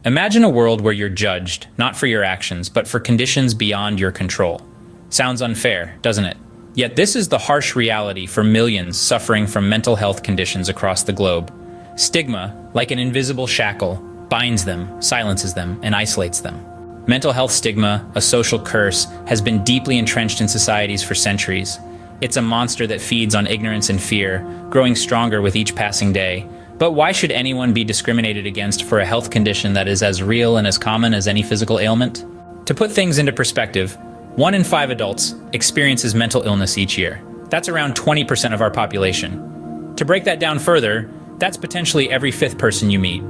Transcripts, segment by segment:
Imagine a world where you're judged, not for your actions, but for conditions beyond your control. Sounds unfair, doesn't it? Yet this is the harsh reality for millions suffering from mental health conditions across the globe. Stigma, like an invisible shackle, binds them, silences them, and isolates them. Mental health stigma, a social curse, has been deeply entrenched in societies for centuries. It's a monster that feeds on ignorance and fear, growing stronger with each passing day. But why should anyone be discriminated against for a health condition that is as real and as common as any physical ailment? To put things into perspective, 1 in 5 adults experiences mental illness each year. That's around 20% of our population. To break that down further, that's potentially every 5th person you meet.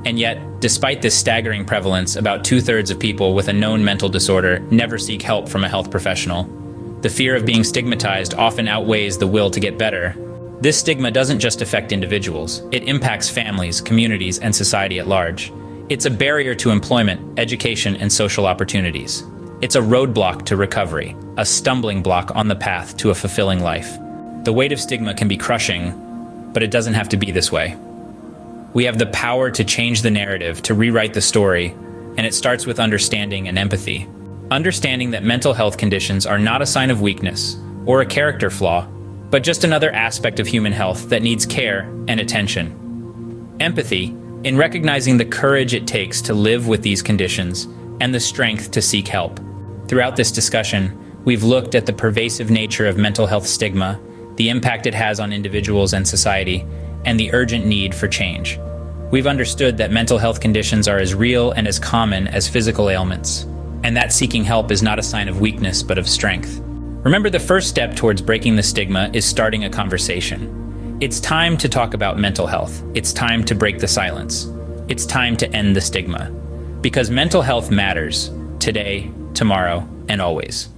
And yet, despite this staggering prevalence, about 2/3 of people with a known mental disorder never seek help from a health professional. The fear of being stigmatized often outweighs the will to get better. This stigma doesn't just affect individuals. It impacts families, communities, and society at large. It's a barrier to employment, education, and social opportunities. It's a roadblock to recovery, a stumbling block on the path to a fulfilling life. The weight of stigma can be crushing, but it doesn't have to be this way. We have the power to change the narrative, to rewrite the story, and it starts with understanding and empathy. Understanding that mental health conditions are not a sign of weakness or a character flaw, but just another aspect of human health that needs care and attention. Empathy, in recognizing the courage it takes to live with these conditions and the strength to seek help. Throughout this discussion, we've looked at the pervasive nature of mental health stigma, the impact it has on individuals and society, and the urgent need for change. We've understood that mental health conditions are as real and as common as physical ailments, and that seeking help is not a sign of weakness but of strength. Remember, the first step towards breaking the stigma is starting a conversation. It's time to talk about mental health. It's time to break the silence. It's time to end the stigma. Because mental health matters, today, tomorrow, and always.